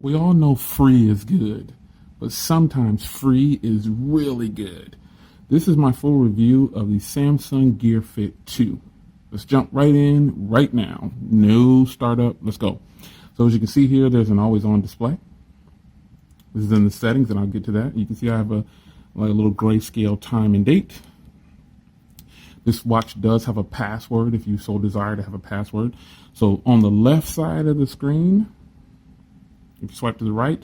We all know free is good, but sometimes free is really good. This is my full review of the Samsung Gear Fit 2. Let's jump right in right now. No startup. Let's go. So as you can see here, there's an always on display. This is in the settings, and I'll get to that. You can see I have a little grayscale time and date. This watch does have a password if you so desire to have a password. So on the left side of the screen, if you swipe to the right,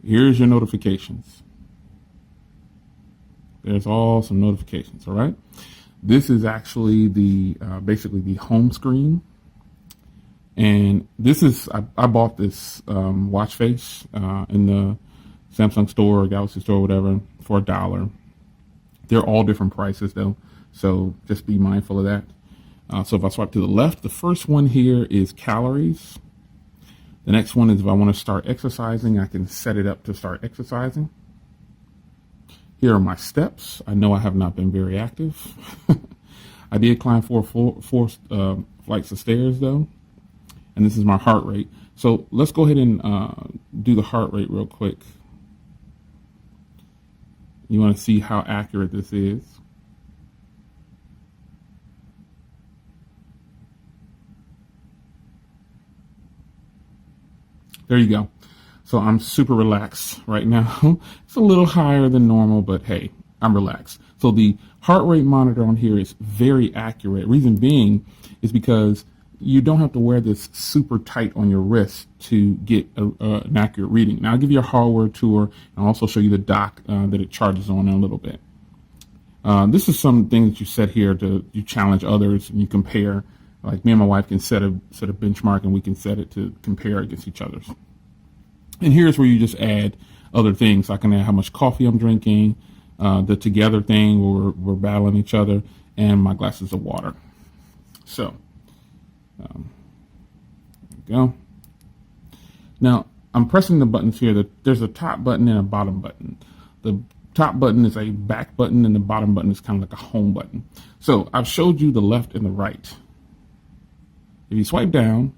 here's your notifications. There's all some notifications, all right? This is actually the basically the home screen. And this is, I bought this watch face in the Samsung store or Galaxy store or whatever for $1. They're all different prices though, so just be mindful of that. So if I swipe to the left, the first one here is calories. The next one is if I want to start exercising, I can set it up to start exercising. Here are my steps. I know I have not been very active. I did climb four flights of stairs though. And this is my heart rate. So let's go ahead and do the heart rate real quick. You want to see how accurate this is. There you go. So I'm super relaxed right now. It's a little higher than normal, but hey, I'm relaxed. So the heart rate monitor on here is very accurate. Reason being is because you don't have to wear this super tight on your wrist to get an accurate reading. Now I'll give you a hardware tour and I'll also show you the dock that it charges on in a little bit. This is something that you set here you challenge others and you compare. Like me and my wife can set a benchmark and we can set it to compare against each other's. And here's where you just add other things. I can add how much coffee I'm drinking, the together thing where we're battling each other, and my glasses of water. So, there we go. Now, I'm pressing the buttons here. There's a top button and a bottom button. The top button is a back button and the bottom button is kind of like a home button. So I've showed you the left and the right. If you swipe down,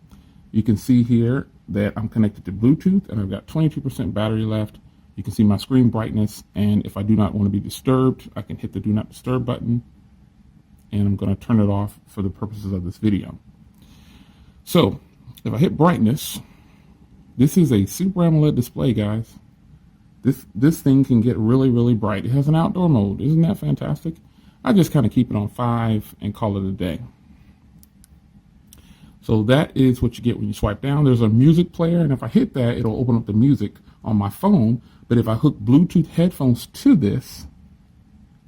you can see here that I'm connected to Bluetooth and I've got 22% battery left. You can see my screen brightness, and if I do not want to be disturbed, I can hit the do not disturb button, and I'm going to turn it off for the purposes of this video. So if I hit brightness, this is a Super AMOLED display, guys. This thing can get really, really bright. It has an outdoor mode. Isn't that fantastic? I just kind of keep it on 5 and call it a day. So that is what you get when you swipe down. There's a music player, and if I hit that, it'll open up the music on my phone. But if I hook Bluetooth headphones to this,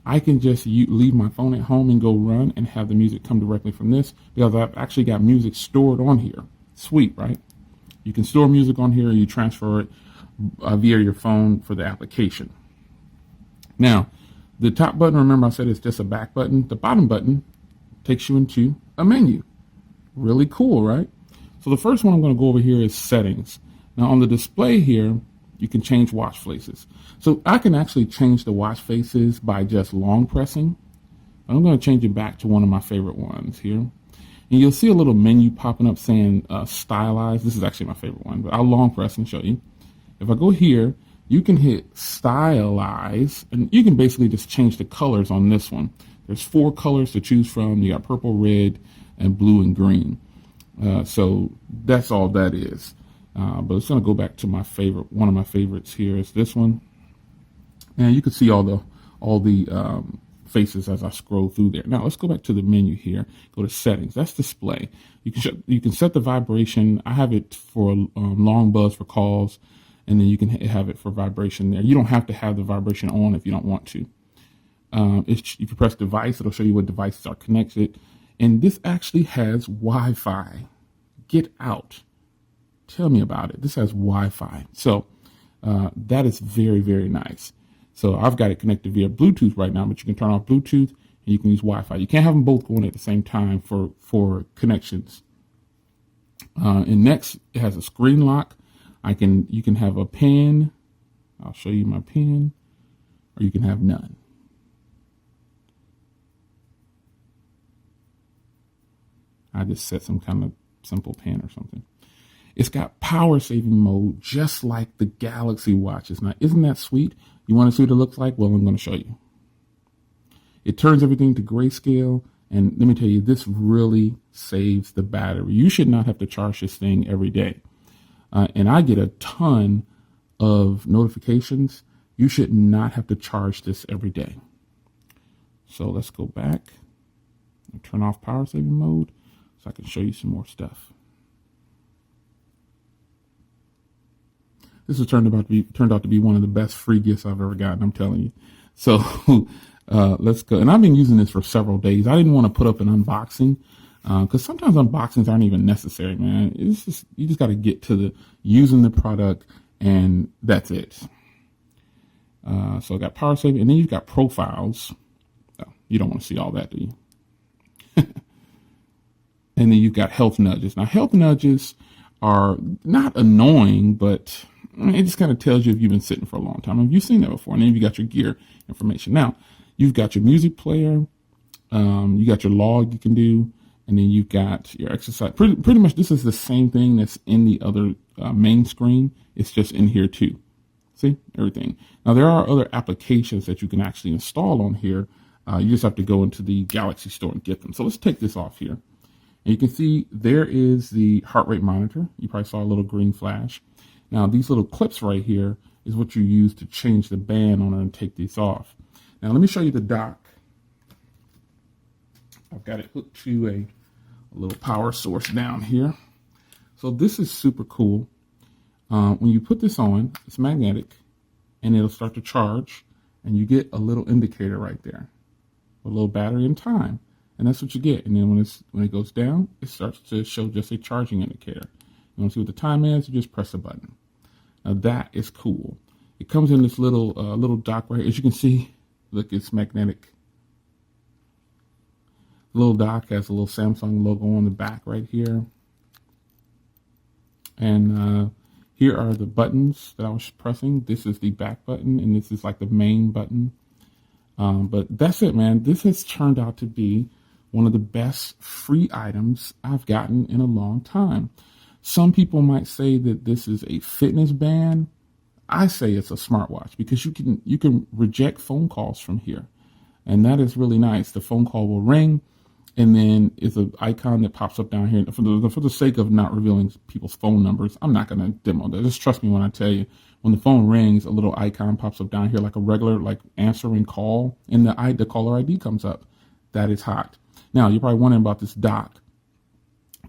I can just leave my phone at home and go run and have the music come directly from this, because I've actually got music stored on here. Sweet, right? You can store music on here, and you transfer it via your phone for the application. Now, the top button, remember I said it's just a back button. The bottom button takes you into a menu. Really cool, right? So the first one I'm going to go over here is settings. Now on the display here, you can change watch faces. So I can actually change the watch faces by just long pressing. I'm going to change it back to one of my favorite ones here. And you'll see a little menu popping up saying stylize. This is actually my favorite one, but I'll long press and show you. If I go here, you can hit stylize, and you can basically just change the colors on this one. There's 4 colors to choose from. You got purple, red, and blue and green. So that's all that is. But it's going to go back to my favorite. One of my favorites here is this one. And you can see all the faces as I scroll through there. Now let's go back to the menu here. Go to settings. That's display. You can set the vibration. I have it for long buzz for calls, and then you can have it for vibration there. You don't have to have the vibration on if you don't want to. If you press device, it'll show you what devices are connected. And this actually has Wi-Fi. Get out. Tell me about it. This has Wi-Fi. So that is very, very nice. So I've got it connected via Bluetooth right now, but you can turn off Bluetooth and you can use Wi-Fi. You can't have them both going at the same time for connections. And next, it has a screen lock. You can have a pin. I'll show you my pin, or you can have none. I just set some kind of simple pin or something. It's got power saving mode, just like the Galaxy watches. Now, isn't that sweet? You want to see what it looks like? Well, I'm going to show you. It turns everything to grayscale. And let me tell you, this really saves the battery. You should not have to charge this thing every day. And I get a ton of notifications. You should not have to charge this every day. So let's go back and turn off power saving mode so I can show you some more stuff. This has turned out to be one of the best free gifts I've ever gotten, I'm telling you. So let's go. And I've been using this for several days. I didn't want to put up an unboxing because sometimes unboxings aren't even necessary, man. It's just, you just got to get to the using the product, and that's it. So I got power saving, and then you've got profiles. Oh, you don't want to see all that, do you? And then you've got health nudges. Now, health nudges are not annoying, but it just kind of tells you if you've been sitting for a long time. Have you seen that before? And then you got your gear information. Now, you've got your music player. You got your log you can do. And then you've got your exercise. Pretty much this is the same thing that's in the other main screen. It's just in here too. See? Everything. Now, there are other applications that you can actually install on here. You just have to go into the Galaxy store and get them. So let's take this off here. And you can see there is the heart rate monitor. You probably saw a little green flash. Now, these little clips right here is what you use to change the band on it and take these off. Now, let me show you the dock. I've got it hooked to a little power source down here. So this is super cool. When you put this on, it's magnetic, and it'll start to charge, and you get a little indicator right there, a little battery and time. And that's what you get. And then when it goes down, it starts to show just a charging indicator. You want to see what the time is? You just press a button. Now that is cool. It comes in this little dock right here. As you can see, look, it's magnetic. The little dock has a little Samsung logo on the back right here. And here are the buttons that I was pressing. This is the back button, and this is like the main button. But that's it, man. This has turned out to be one of the best free items I've gotten in a long time. Some people might say that this is a fitness band. I say it's a smartwatch because you can reject phone calls from here. And that is really nice. The phone call will ring, and then it's an icon that pops up down here. For the sake of not revealing people's phone numbers, I'm not going to demo that. Just trust me when I tell you. When the phone rings, a little icon pops up down here like a regular answering call, and the caller ID comes up. That is hot. Now, you're probably wondering about this dock.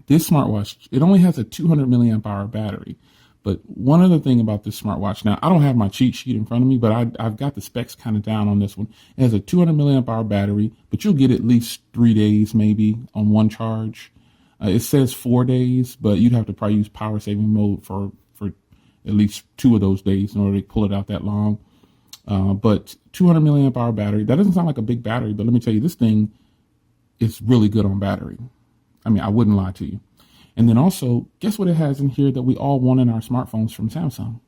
This smartwatch, it only has a 200 milliamp hour battery. But one other thing about this smartwatch, now I don't have my cheat sheet in front of me, but I've got the specs kind of down on this one. It has a 200 milliamp hour battery, but you'll get at least 3 days maybe on one charge. It says 4 days, but you'd have to probably use power saving mode for at least 2 of those days in order to pull it out that long. But 200 milliamp hour battery, that doesn't sound like a big battery, but let me tell you, this thing is really good on battery. I mean, I wouldn't lie to you. And then also, guess what it has in here that we all want in our smartphones from Samsung?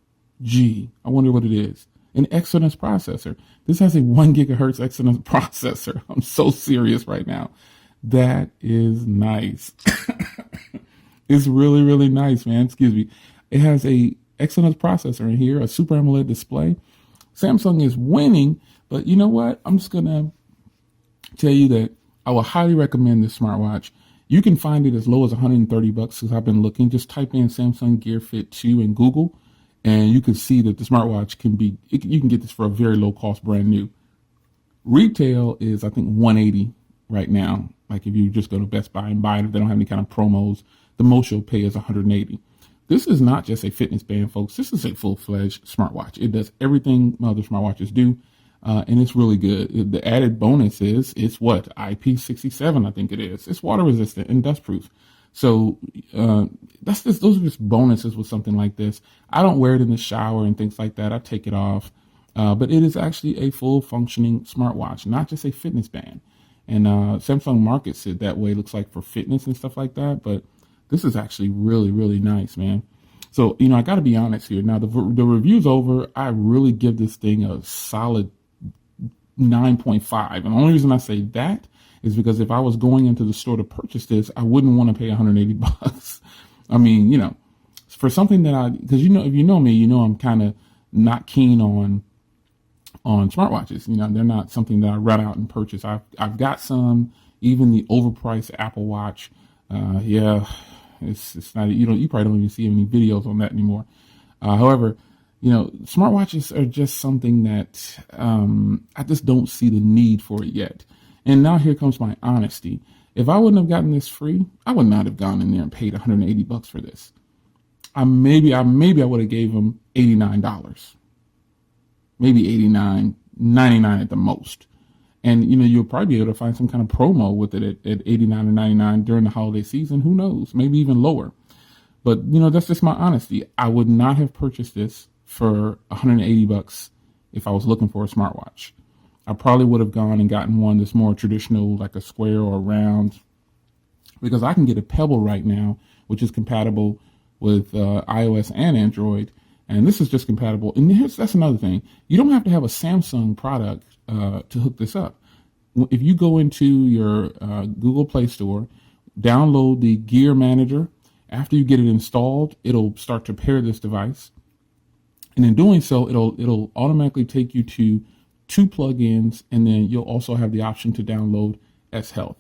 Gee, I wonder what it is. An Exynos processor. This has a 1 gigahertz Exynos processor. I'm so serious right now. That is nice. It's really, really nice, man. Excuse me. It has a Exynos processor in here, a Super AMOLED display. Samsung is winning, but you know what? I'm just going to tell you that I will highly recommend this smartwatch. You can find it as low as $130 because I've been looking. Just type in Samsung Gear Fit 2 in Google, and you can see that the smartwatch you can get this for a very low cost, brand new. Retail is, I think, $180 right now. Like if you just go to Best Buy and buy it, if they don't have any kind of promos, the most you'll pay is $180. This is not just a fitness band, folks. This is a full-fledged smartwatch. It does everything other smartwatches do, and it's really good. The added bonus is it's what? IP67, I think it is. It's water-resistant and dust-proof. So those are just bonuses with something like this. I don't wear it in the shower and things like that. I take it off. But it is actually a full-functioning smartwatch, not just a fitness band. And Samsung markets it that way, looks like, for fitness and stuff like that. But this is actually really, really nice, man. So, I got to be honest here. Now, the review's over. I really give this thing a solid 9.5. And the only reason I say that is because if I was going into the store to purchase this, I wouldn't want to pay $180. I mean, for something that because if you know me, I'm kind of not keen on smartwatches. They're not something that I run out and purchase. I've got some, even the overpriced Apple Watch. Yeah, it's not, you probably don't even see any videos on that anymore. However, smartwatches are just something that I just don't see the need for it yet. And now here comes my honesty. If I wouldn't have gotten this free, I would not have gone in there and paid $180 for this. Maybe I would have gave them $89, maybe $89, $99 at the most. And you'll probably be able to find some kind of promo with it at $89 or $99 during the holiday season. Who knows? Maybe even lower. But that's just my honesty. I would not have purchased this for $180 if I was looking for a smartwatch. I probably would have gone and gotten one that's more traditional, like a square or a round, because I can get a Pebble right now, which is compatible with iOS and Android, and this is just compatible. And that's another thing. You don't have to have a Samsung product to hook this up. If you go into your Google Play Store, download the Gear Manager. After you get it installed, it'll start to pair this device. And in doing so, it'll automatically take you to 2 plugins, and then you'll also have the option to download S Health.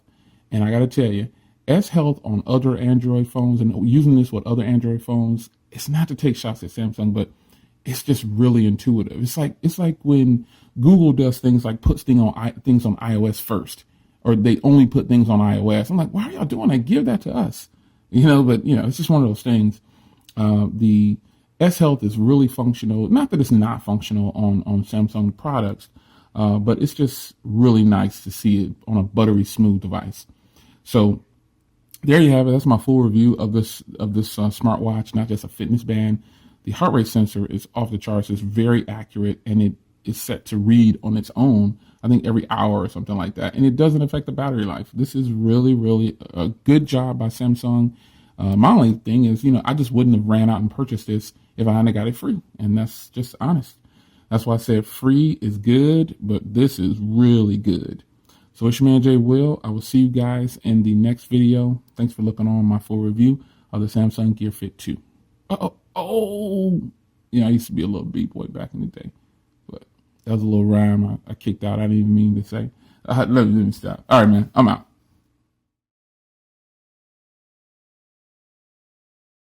And I got to tell you, S Health on other Android phones, and using this with other Android phones, it's not to take shots at Samsung, but it's just really intuitive. It's like when Google does things like puts things on iOS first, or they only put things on iOS. I'm like, why are y'all doing that? Give that to us, But it's just one of those things. The S Health is really functional. Not that it's not functional on Samsung products, but it's just really nice to see it on a buttery smooth device. So there you have it. That's my full review of this smartwatch, not just a fitness band. The heart rate sensor is off the charts. It's very accurate, and it is set to read on its own, I think every hour or something like that. And it doesn't affect the battery life. This is really, really a good job by Samsung. My only thing is, I just wouldn't have ran out and purchased this if I hadn't got it free. And that's just honest. That's why I said free is good, but this is really good. So it's your man, Jay Will. I will see you guys in the next video. Thanks for looking on my full review of the Samsung Gear Fit 2. I used to be a little B-boy back in the day. But that was a little rhyme I kicked out. I didn't even mean to say. Let me stop. All right, man. I'm out.